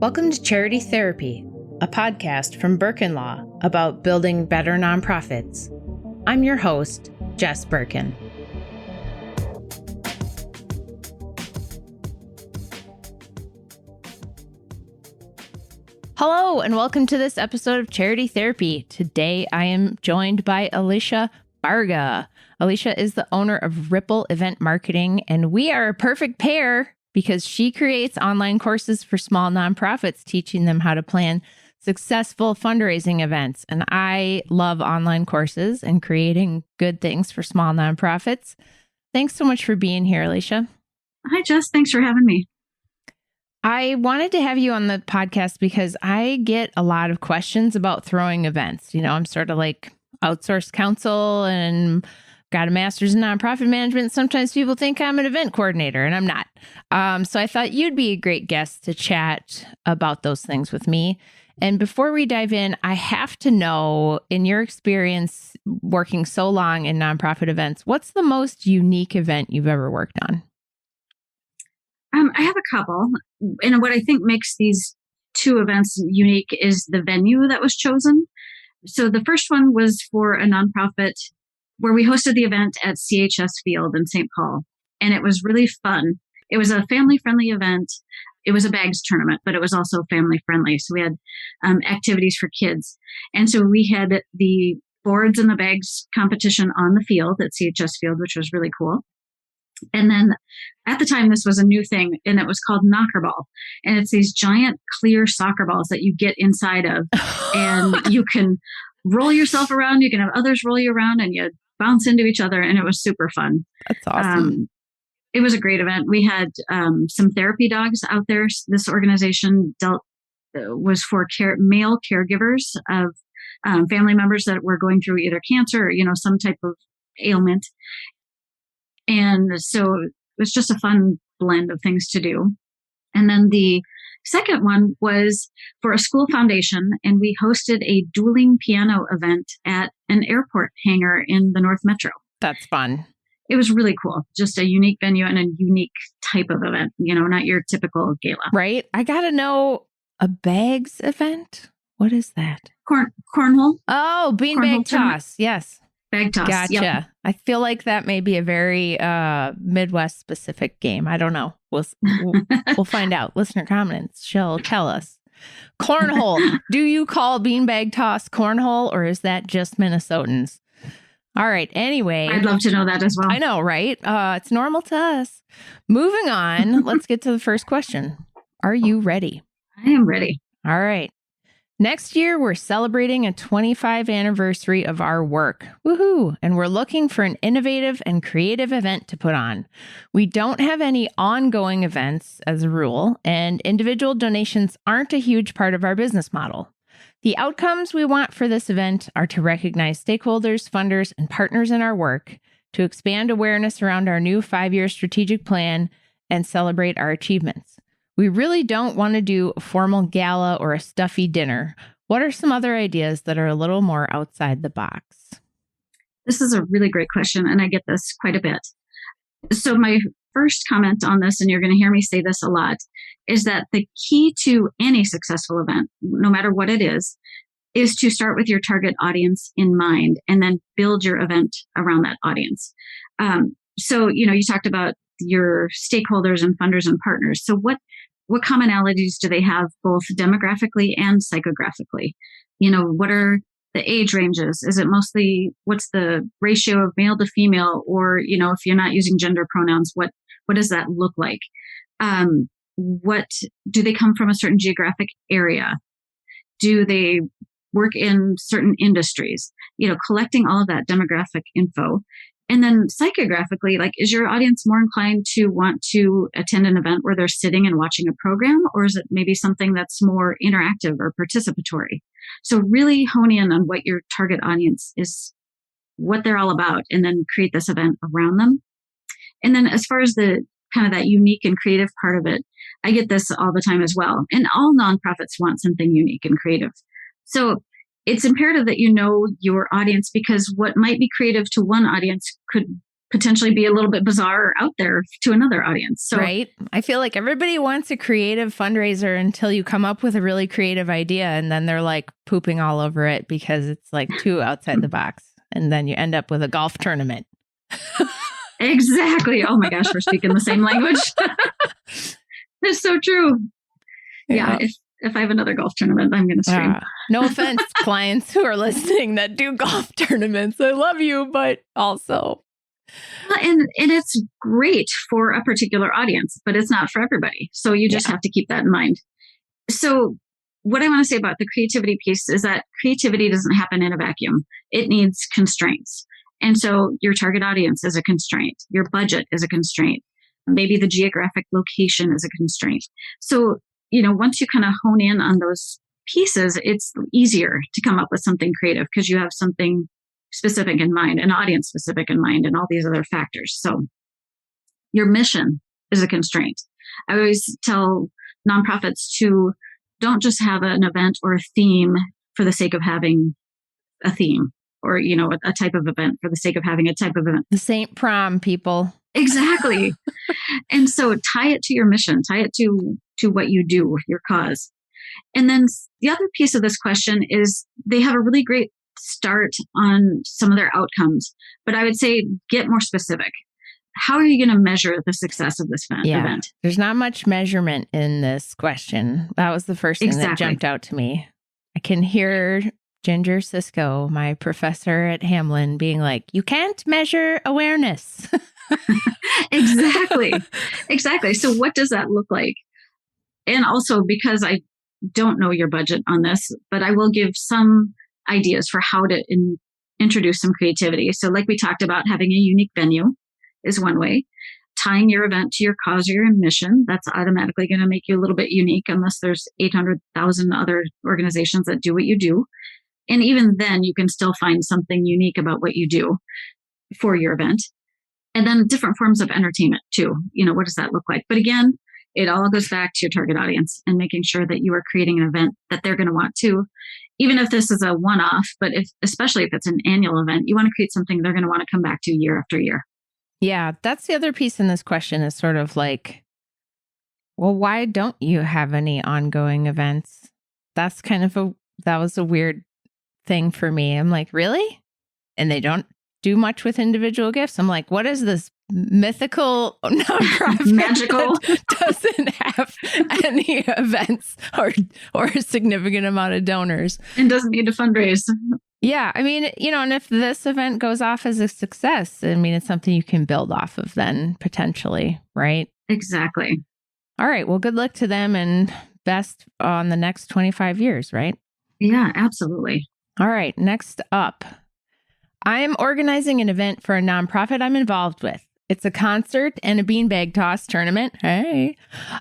Welcome to Charity Therapy, a podcast from Birkin Law about building better nonprofits. I'm your host, Jess Birkin. Hello, and welcome to this episode of Charity Therapy. Today, I am joined by Alicia Baraga. Alicia is the owner of Ripple Event Marketing, and we are a perfect pair because she creates online courses for small nonprofits, teaching them how to plan successful fundraising events. And I love online courses and creating good things for small nonprofits. Thanks so much for being here, Alicia. Hi, Jess. Thanks for having me. I wanted to have you on the podcast because I get a lot of questions about throwing events. You know, I'm sort of like outsourced counsel and got a master's in nonprofit management. Sometimes people think I'm an event coordinator, and I'm not. So I thought you'd be a great guest to chat about those things with me. And before we dive in, I have to know, in your experience working so long in nonprofit events, what's the most unique event you've ever worked on? I have a couple. And what I think makes these two events unique is the venue that was chosen. So the first one was for a nonprofit where we hosted the event at CHS Field in St. Paul. And it was really fun. It was a family-friendly event. It was a bags tournament, but it was also family-friendly. So we had activities for kids. And so we had the boards and the bags competition on the field at CHS Field, which was really cool. And then at the time, this was a new thing, and it was called knocker ball. And it's these giant clear soccer balls that you get inside of, and you can roll yourself around. You can have others roll you around, and you bounce into each other. And it was super fun. That's awesome. It was a great event. We had some therapy dogs out there. This organization was for male caregivers of family members that were going through either cancer or, some type of ailment. And so it was just a fun blend of things to do. And then the second one was for a school foundation, and we hosted a dueling piano event at an airport hangar in the North Metro. That's fun. It was really cool. Just a unique venue and a unique type of event, not your typical gala. Right. I got to know, a bags event? What is that? Cornhole. Oh, beanbag toss. Yes. Bag toss. Gotcha. Yep. I feel like that may be a very Midwest specific game. I don't know. We'll find out. Listener comments shall tell us. Cornhole. Do you call beanbag toss cornhole, or is that just Minnesotans? All right. Anyway. I'd love to know that as well. I know, right? It's normal to us. Moving on. Let's get to the first question. Are you ready? I am ready. All right. Next year, we're celebrating a 25th anniversary of our work. Woohoo! And we're looking for an innovative and creative event to put on. We don't have any ongoing events as a rule, and individual donations aren't a huge part of our business model. The outcomes we want for this event are to recognize stakeholders, funders, and partners in our work, to expand awareness around our new 5-year strategic plan, and celebrate our achievements. We really don't want to do a formal gala or a stuffy dinner. What are some other ideas that are a little more outside the box? This is a really great question, and I get this quite a bit. So my first comment on this, and you're going to hear me say this a lot, is that the key to any successful event, no matter what it is to start with your target audience in mind and then build your event around that audience. So, you talked about your stakeholders and funders and partners. So what commonalities do they have both demographically and psychographically? What are the age ranges? Is it mostly, what's the ratio of male to female? Or, if you're not using gender pronouns, what does that look like? What do they come from a certain geographic area? Do they work in certain industries? Collecting all of that demographic info. And then psychographically, is your audience more inclined to want to attend an event where they're sitting and watching a program, or is it maybe something that's more interactive or participatory? So really hone in on what your target audience is, what they're all about, and then create this event around them. And then as far as the kind of that unique and creative part of it, I get this all the time as well. And all nonprofits want something unique and creative. So it's imperative that you know your audience, because what might be creative to one audience could potentially be a little bit bizarre or out there to another audience. So, right. I feel like everybody wants a creative fundraiser until you come up with a really creative idea. And then they're like pooping all over it because it's like too outside the box. And then you end up with a golf tournament. Exactly. Oh my gosh, we're speaking the same language. It's so true. Yeah. If I have another golf tournament, I'm going to scream. No offense, clients who are listening that do golf tournaments. I love you, but also. And it's great for a particular audience, but it's not for everybody. So you just have to keep that in mind. So what I want to say about the creativity piece is that creativity doesn't happen in a vacuum. It needs constraints. And so your target audience is a constraint. Your budget is a constraint. Maybe the geographic location is a constraint. So, once you kind of hone in on those pieces, it's easier to come up with something creative because you have something specific in mind, an audience specific in mind, and all these other factors. So your mission is a constraint. I always tell nonprofits to don't just have an event or a theme for the sake of having a theme or, a type of event for the sake of having a type of event. The St. Prom, people. Exactly. And so tie it to your mission, tie it to what you do, your cause. And then the other piece of this question is they have a really great start on some of their outcomes, but I would say get more specific. How are you going to measure the success of this event? There's not much measurement in this question. That was the first thing that jumped out to me. I can hear Ginger Cisco, my professor at Hamlin, being like, you can't measure awareness. Exactly. So what does that look like? And also, because I don't know your budget on this, but I will give some ideas for how to introduce some creativity. So like we talked about, having a unique venue is one way. Tying your event to your cause or your mission, that's automatically going to make you a little bit unique unless there's 800,000 other organizations that do what you do. And even then, you can still find something unique about what you do for your event. And then different forms of entertainment too. What does that look like? But again, it all goes back to your target audience and making sure that you are creating an event that they're going to want to, even if this is a one-off, but especially if it's an annual event, you want to create something they're going to want to come back to year after year. Yeah, that's the other piece in this question is sort of like, well, why don't you have any ongoing events? That's that was a weird thing for me. I'm like, really? And they don't do much with individual gifts. I'm like, what is this mythical nonprofit magical that doesn't have any events or a significant amount of donors and doesn't need to fundraise? Yeah, I mean, and if this event goes off as a success, I mean, it's something you can build off of then potentially, right? Exactly. All right. Well, good luck to them and best on the next 25 years, right? Yeah, absolutely. All right. Next up, I am organizing an event for a nonprofit I'm involved with. It's a concert and a beanbag toss tournament. Hey,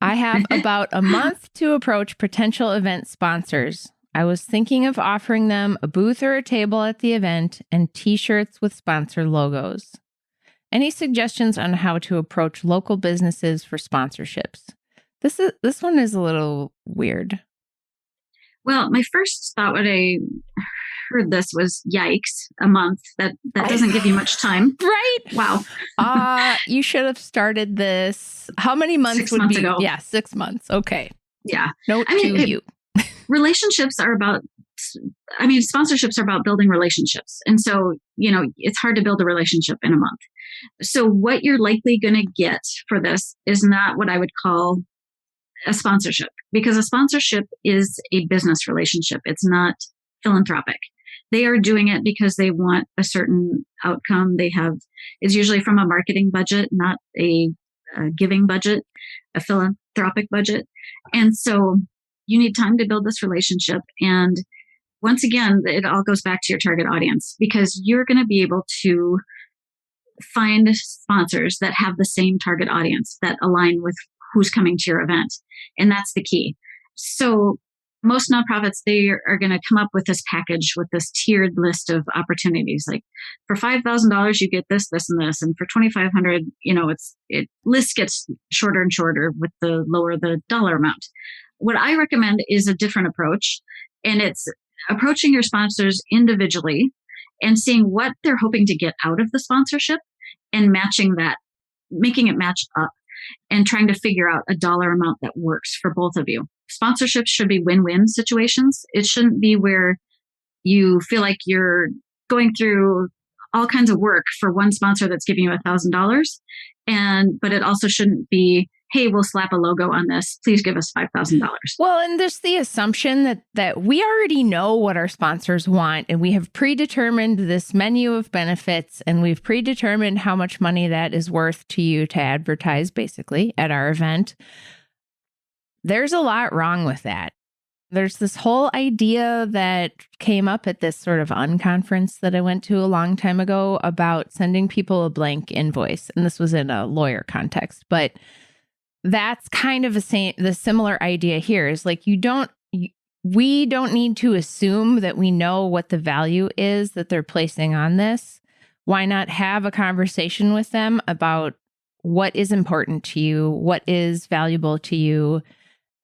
I have about a month to approach potential event sponsors. I was thinking of offering them a booth or a table at the event and t-shirts with sponsor logos. Any suggestions on how to approach local businesses for sponsorships? This one is a little weird. Well, my first thought when I heard this was, yikes, a month. That doesn't give you much time. Right? Wow. You should have started this. How many months 6 months ago. Yeah, 6 months. Okay. Yeah. Note to you. Relationships are about, sponsorships are about building relationships. And so, it's hard to build a relationship in a month. So what you're likely going to get for this is not what I would call a sponsorship, because a sponsorship is a business relationship. It's not philanthropic. They are doing it because they want a certain outcome. It's usually from a marketing budget, not a giving budget, a philanthropic budget. And so you need time to build this relationship. And once again, it all goes back to your target audience, because you're going to be able to find sponsors that have the same target audience that align with who's coming to your event. And that's the key. So most nonprofits, they are going to come up with this package with this tiered list of opportunities. Like for $5,000, you get this, this, and this. And for $2,500, list gets shorter and shorter with the lower the dollar amount. What I recommend is a different approach. And it's approaching your sponsors individually and seeing what they're hoping to get out of the sponsorship and matching that, making it match up and trying to figure out a dollar amount that works for both of you. Sponsorships should be win-win situations. It shouldn't be where you feel like you're going through all kinds of work for one sponsor that's giving you $1,000. But it also shouldn't be, hey, we'll slap a logo on this. Please give us $5,000. Well, and there's the assumption that we already know what our sponsors want, and we have predetermined this menu of benefits, and we've predetermined how much money that is worth to you to advertise, basically, at our event. There's a lot wrong with that. There's this whole idea that came up at this sort of unconference that I went to a long time ago about sending people a blank invoice. And this was in a lawyer context, but that's kind of the similar idea here is like, we don't need to assume that we know what the value is that they're placing on this. Why not have a conversation with them about what is important to you, what is valuable to you?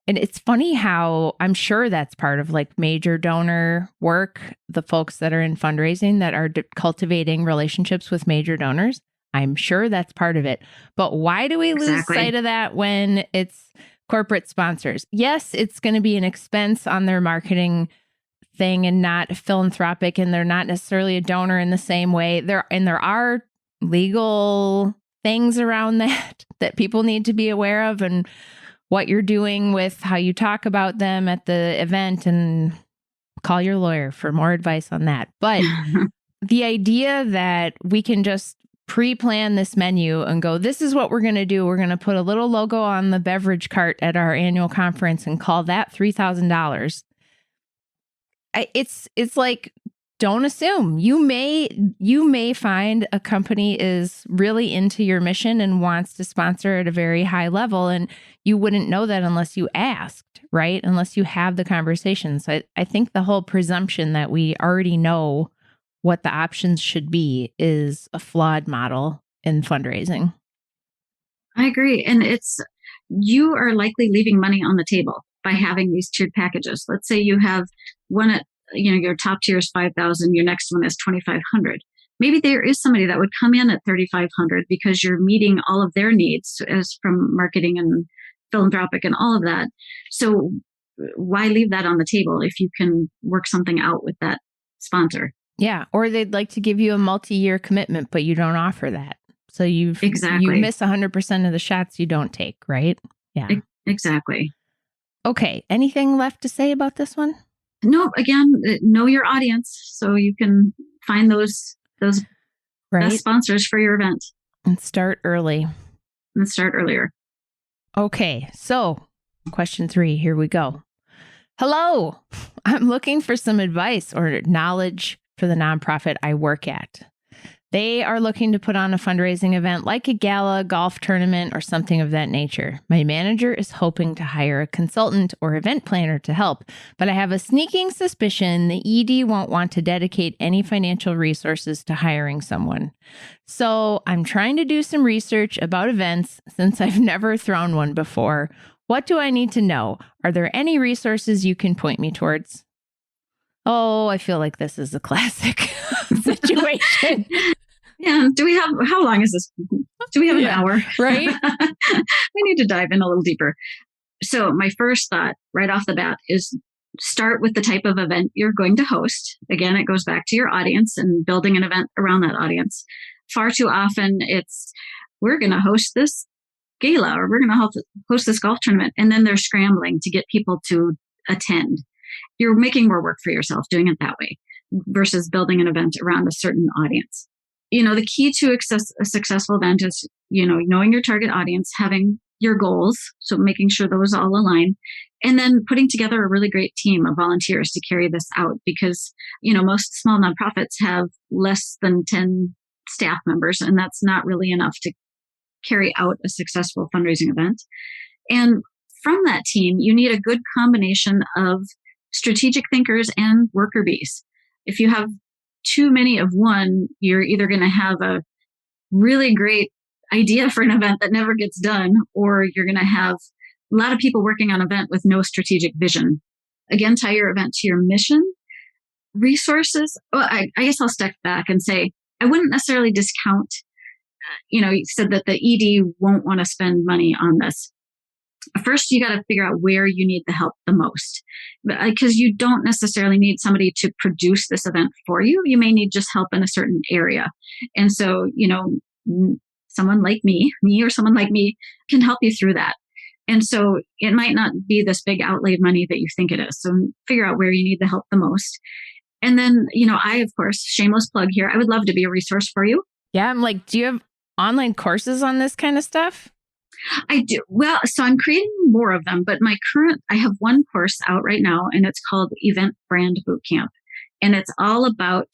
And it's funny how I'm sure that's part of like major donor work, the folks that are in fundraising that are cultivating relationships with major donors. I'm sure that's part of it. But why do we lose sight of that when it's corporate sponsors? Yes, it's going to be an expense on their marketing thing and not philanthropic, and they're not necessarily a donor in the same way. There are legal things around that people need to be aware of, and what you're doing with how you talk about them at the event, and call your lawyer for more advice on that. But the idea that we can just pre-plan this menu and go, this is what we're going to do. We're going to put a little logo on the beverage cart at our annual conference and call that $3,000. It's like, don't assume. You may find a company is really into your mission and wants to sponsor at a very high level, and you wouldn't know that unless you asked, right? Unless you have the conversation. So I think the whole presumption that we already know what the options should be is a flawed model in fundraising. I agree. And you are likely leaving money on the table by having these tiered packages. Let's say you have one at, your top tier is 5,000, your next one is 2,500. Maybe there is somebody that would come in at 3,500 because you're meeting all of their needs as from marketing and philanthropic and all of that. So why leave that on the table if you can work something out with that sponsor? Yeah. Or they'd like to give you a multi-year commitment, but you don't offer that. So you miss 100% of the shots you don't take, right? Yeah. Exactly. Okay. Anything left to say about this one? No, again, know your audience so you can find those best sponsors for your event. And start early. And start earlier. Okay. So question 3, here we go. Hello. I'm looking for some advice or knowledge for the nonprofit I work at. They are looking to put on a fundraising event like a gala, golf tournament, or something of that nature. My manager is hoping to hire a consultant or event planner to help, but I have a sneaking suspicion the ED won't want to dedicate any financial resources to hiring someone. So I'm trying to do some research about events since I've never thrown one before. What do I need to know? Are there any resources you can point me towards? Oh, I feel like this is a classic situation. Yeah. How long is this? Do we have an hour? Right. We need to dive in a little deeper. So my first thought right off the bat is start with the type of event you're going to host. Again, it goes back to your audience and building an event around that audience. Far too often we're going to host this gala or we're going to host this golf tournament. And then they're scrambling to get people to attend. You're making more work for yourself doing it that way versus building an event around a certain audience. The key to a successful event is, knowing your target audience, having your goals. So making sure those all align, and then putting together a really great team of volunteers to carry this out because, most small nonprofits have less than 10 staff members, and that's not really enough to carry out a successful fundraising event. And from that team, you need a good combination of strategic thinkers and worker bees. If you have too many of one, you're either going to have a really great idea for an event that never gets done, or you're going to have a lot of people working on an event with no strategic vision. Again, tie your event to your mission. Resources. Well, I guess I'll step back and say, I wouldn't necessarily discount you said that the ED won't want to spend money on this. First, you got to figure out where you need the help the most, because you don't necessarily need somebody to produce this event for you. You may need just help in a certain area. And so, someone like me or someone like me can help you through that. And so it might not be this big outlay of money that you think it is. So figure out where you need the help the most. And then, I, of course, shameless plug here, I would love to be a resource for you. Yeah. I'm like, do you have online courses on this kind of stuff? I do. Well, so I'm creating more of them, but I have one course out right now, and it's called Event Brand Bootcamp. And it's all about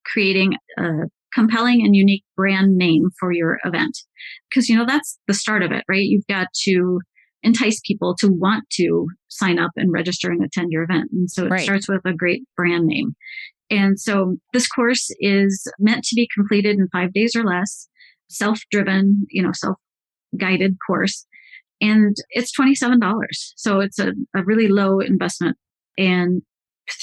creating a compelling and unique brand name for your event. Because, that's the start of it, right? You've got to entice people to want to sign up and register and attend your event. And so it starts with a great brand name. And so this course is meant to be completed in 5 days or less, self-driven, self-guided course. And it's $27. So it's a really low investment. And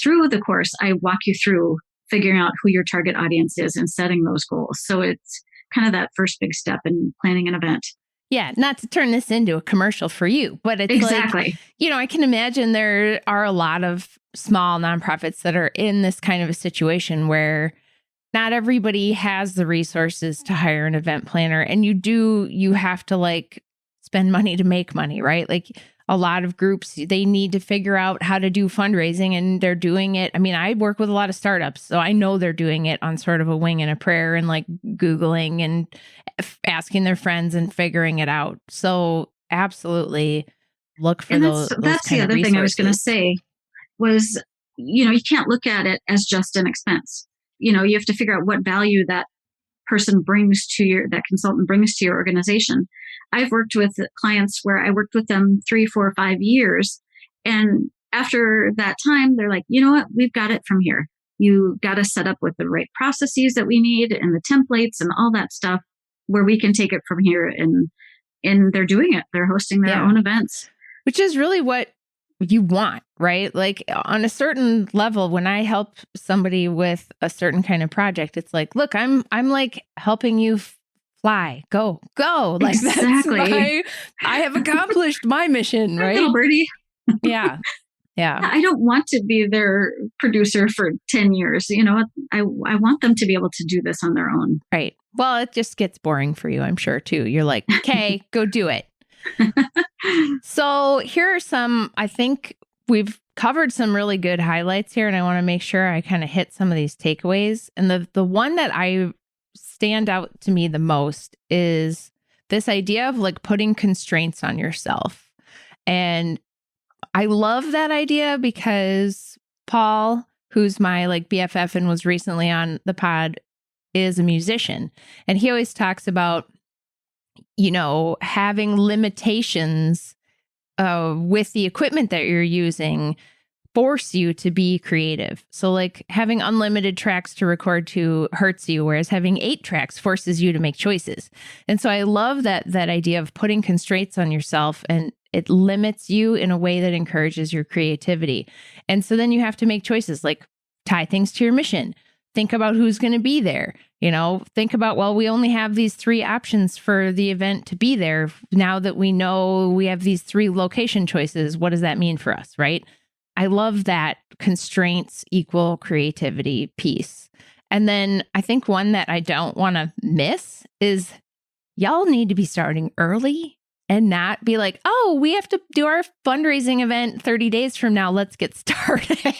through the course, I walk you through figuring out who your target audience is and setting those goals. So it's kind of that first big step in planning an event. Yeah, not to turn this into a commercial for you, but it's exactly. I can imagine there are a lot of small nonprofits that are in this kind of a situation where not everybody has the resources to hire an event planner. And you have to spend money to make money, right? Like a lot of groups, they need to figure out how to do fundraising, and they're doing it. I mean, I work with a lot of startups, so I know they're doing it on sort of a wing and a prayer and Googling and asking their friends and figuring it out. So absolutely look for those. That's the other thing I was going to say was, you can't look at it as just an expense. You have to figure out what value that consultant brings to your organization. I've worked with clients where I worked with them 3, 4, 5 years. And after that time, they're like, you know what? We've got it from here. You got us set up with the right processes that we need and the templates and all that stuff where we can take it from here. And they're doing it. They're hosting their own events. Which is really what you want, right? Like on a certain level, when I help somebody with a certain kind of project, it's like, look, I'm like helping you fly, go. Like exactly. I have accomplished my mission, right? Little birdie. Yeah. I don't want to be their producer for 10 years. I want them to be able to do this on their own. Right. Well, it just gets boring for you, I'm sure, too. You're like, okay, go do it. So here are I think we've covered some really good highlights here, and I want to make sure I kind of hit some of these takeaways. And the one that I stand out to me the most is this idea of putting constraints on yourself. And I love that idea because Paul, who's my BFF and was recently on the pod, is a musician. And he always talks about, having limitations with the equipment that you're using force you to be creative. So having unlimited tracks to record to hurts you, whereas having 8 tracks forces you to make choices. And so I love that idea of putting constraints on yourself, and it limits you in a way that encourages your creativity. And so then you have to make choices, tie things to your mission. Think about who's going to be there. Think about, well, we only have these 3 options for the event to be there. Now that we know we have these 3 location choices, what does that mean for us, right? I love that constraints equal creativity piece. And then I think one that I don't want to miss is y'all need to be starting early and not be like, oh, we have to do our fundraising event 30 days from now. Let's get started.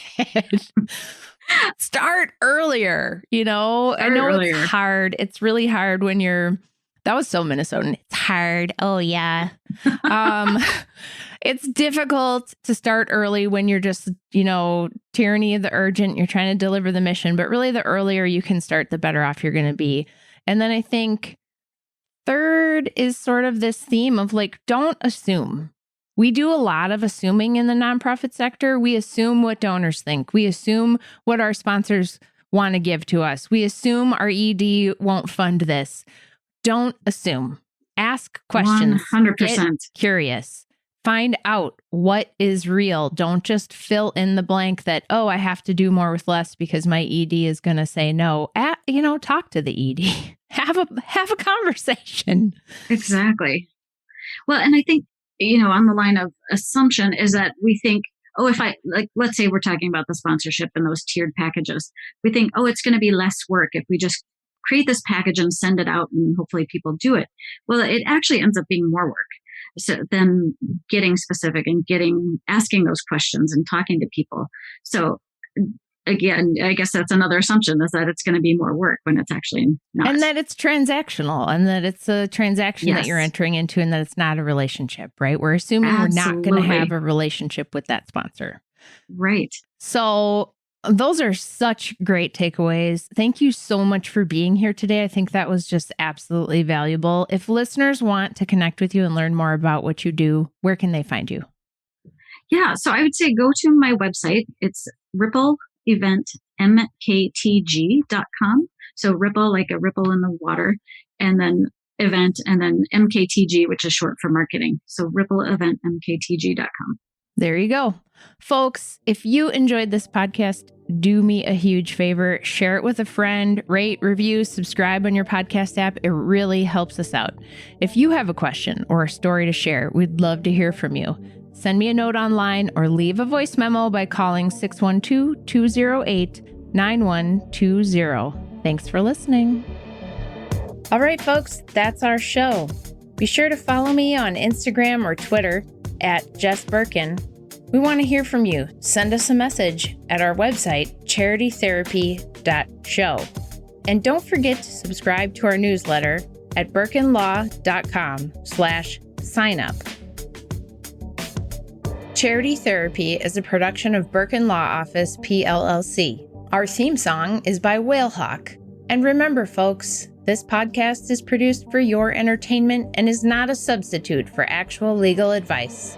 Start earlier, I know earlier. It's hard. It's really hard when that was so Minnesotan. It's hard. Oh, yeah. It's difficult to start early when you're just, tyranny of the urgent. You're trying to deliver the mission. But really, the earlier you can start, the better off you're going to be. And then I think third is sort of this theme of don't assume. We do a lot of assuming in the nonprofit sector. We assume what donors think. We assume what our sponsors want to give to us. We assume our ED won't fund this. Don't assume. Ask questions. 100%. Get curious. Find out what is real. Don't just fill in the blank that, oh, I have to do more with less because my ED is going to say no. Talk to the ED. Have a conversation. Exactly. Well, and I think, on the line of assumption is that we think, oh, if let's say we're talking about the sponsorship and those tiered packages, we think, oh, it's going to be less work if we just create this package and send it out and hopefully people do it. Well, it actually ends up being more work. So then getting specific and asking those questions and talking to people. So again, I guess that's another assumption, is that it's going to be more work when it's actually not. And that it's transactional, and that it's a transaction Yes. that you're entering into, and that it's not a relationship, right? We're assuming we're not going to have a relationship with that sponsor. Right. So those are such great takeaways. Thank you so much for being here today. I think that was just absolutely valuable. If listeners want to connect with you and learn more about what you do, where can they find you? Yeah. So I would say go to my website. It's rippleeventmktg.com. So ripple, like a ripple in the water, and then event, and then MKTG, which is short for marketing. So rippleeventmktg.com. There you go. Folks, if you enjoyed this podcast, do me a huge favor. Share it with a friend, rate, review, subscribe on your podcast app. It really helps us out. If you have a question or a story to share, we'd love to hear from you. Send me a note online or leave a voice memo by calling 612-208-9120. Thanks for listening. All right, folks, that's our show. Be sure to follow me on Instagram or Twitter at Jess Birkin. We want to hear from you. Send us a message at our website, charitytherapy.show. And don't forget to subscribe to our newsletter at birkinlaw.com/signup. Charity Therapy is a production of Birkin Law Office, PLLC. Our theme song is by Whalehawk. And remember, folks, this podcast is produced for your entertainment and is not a substitute for actual legal advice.